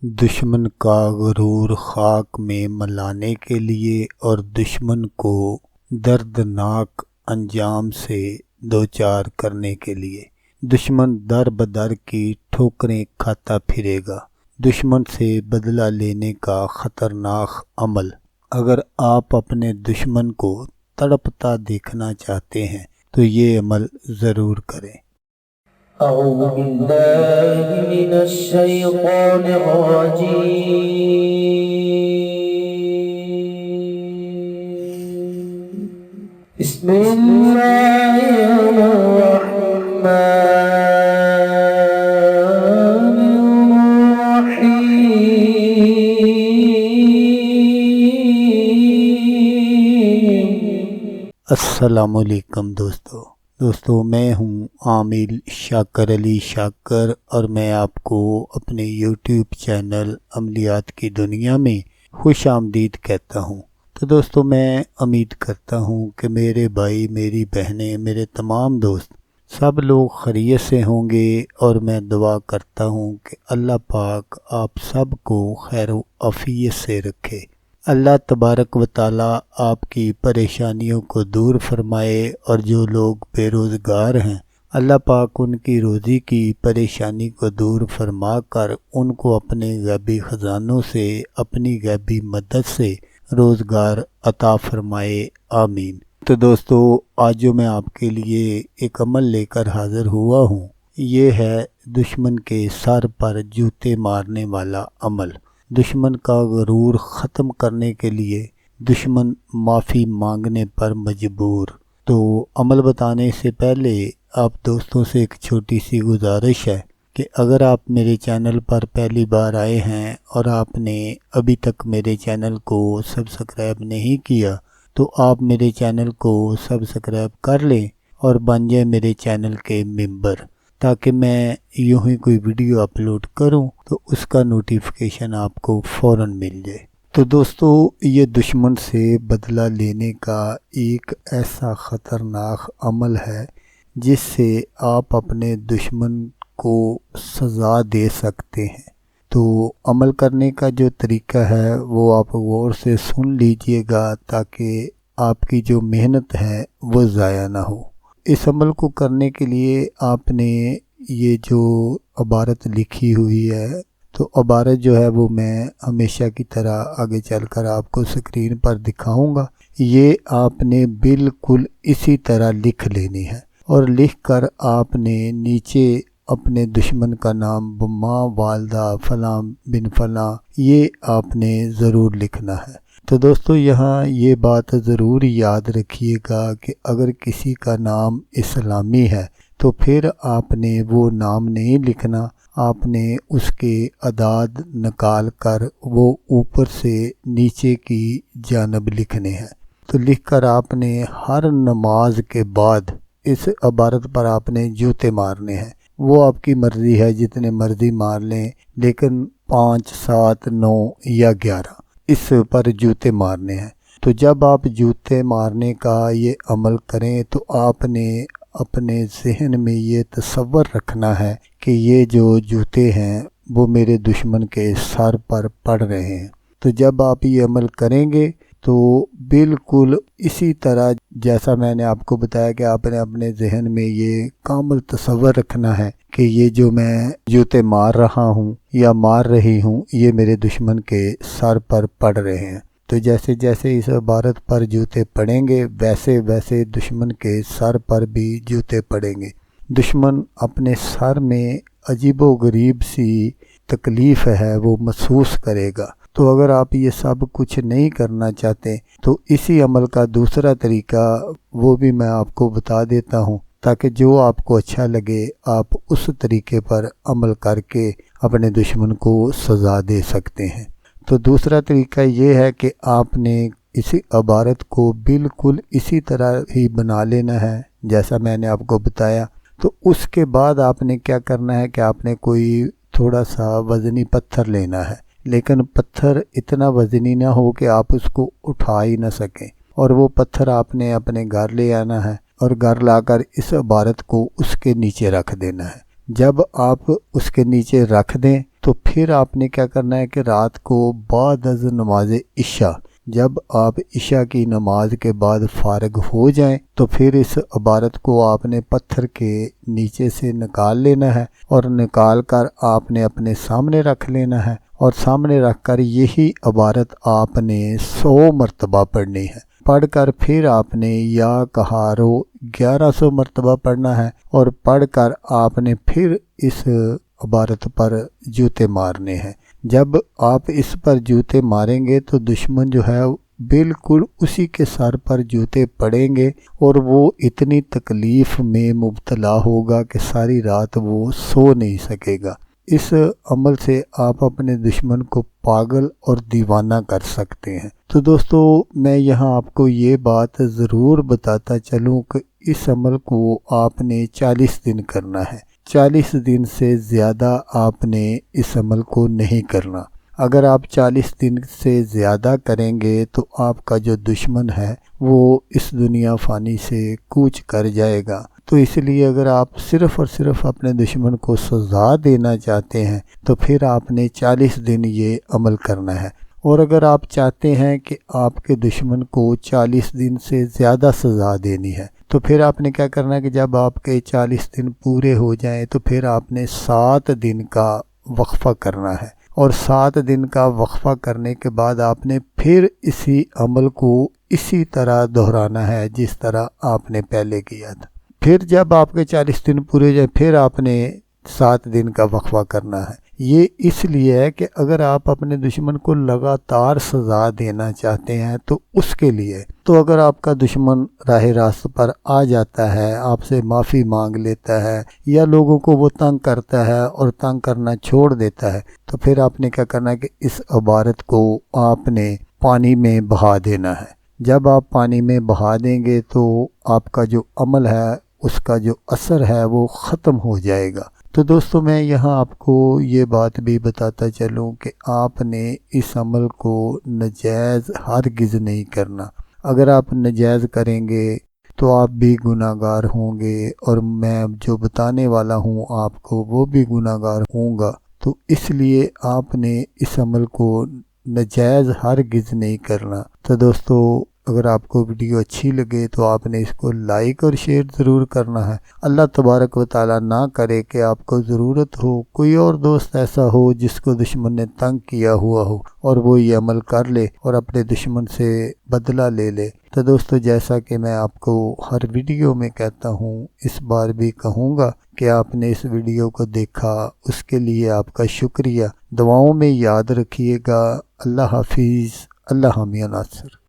دشمن کا غرور خاک میں ملانے کے لیے اور دشمن کو دردناک انجام سے دوچار کرنے کے لیے دشمن در بدر کی ٹھوکریں کھاتا پھرے گا۔ دشمن سے بدلہ لینے کا خطرناک عمل۔ اگر آپ اپنے دشمن کو تڑپتا دیکھنا چاہتے ہیں تو یہ عمل ضرور کریں۔ اعوذ باللہ من الشیطان الرجیم، بسم اللہ الرحمن الرحیم۔ السلام علیکم دوستو میں ہوں عامل شاکر علی شاکر اور میں آپ کو اپنے یوٹیوب چینل عملیات کی دنیا میں خوش آمدید کہتا ہوں۔ تو دوستو میں امید کرتا ہوں کہ میرے بھائی، میری بہنیں، میرے تمام دوست سب لوگ خیریت سے ہوں گے، اور میں دعا کرتا ہوں کہ اللہ پاک آپ سب کو خیر و عافیت سے رکھے۔ اللہ تبارک و تعالیٰ آپ کی پریشانیوں کو دور فرمائے، اور جو لوگ بے روزگار ہیں اللہ پاک ان کی روزی کی پریشانی کو دور فرما کر ان کو اپنے غیبی خزانوں سے، اپنی غیبی مدد سے روزگار عطا فرمائے، آمین۔ تو دوستو آج جو میں آپ کے لیے ایک عمل لے کر حاضر ہوا ہوں، یہ ہے دشمن کے سر پر جوتے مارنے والا عمل۔ دشمن کا غرور ختم کرنے کے لیے دشمن معافی مانگنے پر مجبور۔ تو عمل بتانے سے پہلے آپ دوستوں سے ایک چھوٹی سی گزارش ہے کہ اگر آپ میرے چینل پر پہلی بار آئے ہیں اور آپ نے ابھی تک میرے چینل کو سبسکرائب نہیں کیا تو آپ میرے چینل کو سبسکرائب کر لیں اور بن جائیں میرے چینل کے ممبر، تاکہ میں یوں ہی کوئی ویڈیو اپلوڈ کروں تو اس کا نوٹیفیکیشن آپ کو فوراً مل جائے۔ تو دوستو یہ دشمن سے بدلہ لینے کا ایک ایسا خطرناک عمل ہے جس سے آپ اپنے دشمن کو سزا دے سکتے ہیں۔ تو عمل کرنے کا جو طریقہ ہے وہ آپ غور سے سن لیجئے گا تاکہ آپ کی جو محنت ہے وہ ضائع نہ ہو۔ اس عمل کو کرنے کے لیے آپ نے یہ جو عبارت لکھی ہوئی ہے، تو عبارت جو ہے وہ میں ہمیشہ کی طرح آگے چل کر آپ کو اسکرین پر دکھاؤں گا۔ یہ آپ نے بالکل اسی طرح لکھ لینی ہے، اور لکھ کر آپ نے نیچے اپنے دشمن کا نام، ماں، والدہ، فلاں بن فلاں، یہ آپ نے ضرور لکھنا ہے۔ تو دوستو یہاں یہ بات ضرور یاد رکھیے گا کہ اگر کسی کا نام اسلامی ہے تو پھر آپ نے وہ نام نہیں لکھنا، آپ نے اس کے اعداد نکال کر وہ اوپر سے نیچے کی جانب لکھنے ہیں۔ تو لکھ کر آپ نے ہر نماز کے بعد اس عبارت پر آپ نے جوتے مارنے ہیں۔ وہ آپ کی مرضی ہے، جتنے مرضی مار لیں، لیکن 5، 7، 9 یا 11 اس پر جوتے مارنے ہیں۔ تو جب آپ جوتے مارنے کا یہ عمل کریں تو آپ نے اپنے ذہن میں یہ تصور رکھنا ہے کہ یہ جو جوتے ہیں وہ میرے دشمن کے سر پر پڑ رہے ہیں۔ تو جب آپ یہ عمل کریں گے تو بالکل اسی طرح جیسا میں نے آپ کو بتایا کہ آپ نے اپنے ذہن میں یہ کامل تصور رکھنا ہے کہ یہ جو میں جوتے مار رہا ہوں یا مار رہی ہوں یہ میرے دشمن کے سر پر پڑ رہے ہیں۔ تو جیسے جیسے اس عبارت پر جوتے پڑیں گے ویسے ویسے دشمن کے سر پر بھی جوتے پڑیں گے۔ دشمن اپنے سر میں عجیب و غریب سی تکلیف ہے وہ محسوس کرے گا۔ تو اگر آپ یہ سب کچھ نہیں کرنا چاہتے تو اسی عمل کا دوسرا طریقہ وہ بھی میں آپ کو بتا دیتا ہوں، تاکہ جو آپ کو اچھا لگے آپ اس طریقے پر عمل کر کے اپنے دشمن کو سزا دے سکتے ہیں۔ تو دوسرا طریقہ یہ ہے کہ آپ نے اسی عبارت کو بالکل اسی طرح ہی بنا لینا ہے جیسا میں نے آپ کو بتایا۔ تو اس کے بعد آپ نے کیا کرنا ہے کہ آپ نے کوئی تھوڑا سا وزنی پتھر لینا ہے، لیکن پتھر اتنا وزنی نہ ہو کہ آپ اس کو اٹھا ہی نہ سکیں، اور وہ پتھر آپ نے اپنے گھر لے آنا ہے اور گھر لا کر اس عبارت کو اس کے نیچے رکھ دینا ہے۔ جب آپ اس کے نیچے رکھ دیں تو پھر آپ نے کیا کرنا ہے کہ رات کو بعد از نماز عشاء، جب آپ عشاء کی نماز کے بعد فارغ ہو جائیں تو پھر اس عبارت کو آپ نے پتھر کے نیچے سے نکال لینا ہے، اور نکال کر آپ نے اپنے سامنے رکھ لینا ہے، اور سامنے رکھ کر یہی عبارت آپ نے 100 مرتبہ پڑھنی ہے۔ پڑھ کر پھر آپ نے یا کہارو 1100 مرتبہ پڑھنا ہے، اور پڑھ کر آپ نے پھر اس عبارت پر جوتے مارنے ہیں۔ جب آپ اس پر جوتے ماریں گے تو دشمن جو ہے بالکل اسی کے سر پر جوتے پڑیں گے، اور وہ اتنی تکلیف میں مبتلا ہوگا کہ ساری رات وہ سو نہیں سکے گا۔ اس عمل سے آپ اپنے دشمن کو پاگل اور دیوانہ کر سکتے ہیں۔ تو دوستو، میں یہاں آپ کو یہ بات ضرور بتاتا چلوں کہ اس عمل کو آپ نے 40 دن کرنا ہے۔ 40 دن سے زیادہ آپ نے اس عمل کو نہیں کرنا۔ اگر آپ 40 دن سے زیادہ کریں گے تو آپ کا جو دشمن ہے وہ اس دنیا فانی سے کوچ کر جائے گا۔ تو اس لیے اگر آپ صرف اور صرف اپنے دشمن کو سزا دینا چاہتے ہیں تو پھر آپ نے 40 دن یہ عمل کرنا ہے، اور اگر آپ چاہتے ہیں کہ آپ کے دشمن کو 40 دن سے زیادہ سزا دینی ہے تو پھر آپ نے کیا کرنا ہے کہ جب آپ کے 40 دن پورے ہو جائیں تو پھر آپ نے 7 دن کا وقفہ کرنا ہے، اور 7 دن کا وقفہ کرنے کے بعد آپ نے پھر اسی عمل کو اسی طرح دہرانا ہے جس طرح آپ نے پہلے کیا تھا۔ پھر جب آپ کے 40 دن پورے ہو جائیں پھر آپ نے 7 دن کا وقفہ کرنا ہے۔ یہ اس لیے ہے کہ اگر آپ اپنے دشمن کو لگاتار سزا دینا چاہتے ہیں تو اس کے لیے، تو اگر آپ کا دشمن راہ راست پر آ جاتا ہے، آپ سے معافی مانگ لیتا ہے، یا لوگوں کو وہ تنگ کرتا ہے اور تنگ کرنا چھوڑ دیتا ہے، تو پھر آپ نے کیا کرنا ہے کہ اس عبارت کو آپ نے پانی میں بہا دینا ہے۔ جب آپ پانی میں بہا دیں گے تو آپ کا جو عمل ہے اس کا جو اثر ہے وہ ختم ہو جائے گا۔ تو دوستو، میں یہاں آپ کو یہ بات بھی بتاتا چلوں کہ آپ نے اس عمل کو ناجائز ہرگز نہیں کرنا۔ اگر آپ ناجائز کریں گے تو آپ بھی گناہ گار ہوں گے، اور میں جو بتانے والا ہوں آپ کو وہ بھی گناہ گار ہوں گا۔ تو اس لیے آپ نے اس عمل کو ناجائز ہرگز نہیں کرنا۔ تو دوستو، اگر آپ کو ویڈیو اچھی لگے تو آپ نے اس کو لائک اور شیئر ضرور کرنا ہے۔ اللہ تبارک و تعالیٰ نہ کرے کہ آپ کو ضرورت ہو، کوئی اور دوست ایسا ہو جس کو دشمن نے تنگ کیا ہوا ہو اور وہ یہ عمل کر لے اور اپنے دشمن سے بدلہ لے لے۔ تو دوستو، جیسا کہ میں آپ کو ہر ویڈیو میں کہتا ہوں، اس بار بھی کہوں گا کہ آپ نے اس ویڈیو کو دیکھا، اس کے لیے آپ کا شکریہ۔ دعاؤں میں یاد رکھیے گا۔ اللہ حافظ۔ اللہ حامی و ناصر۔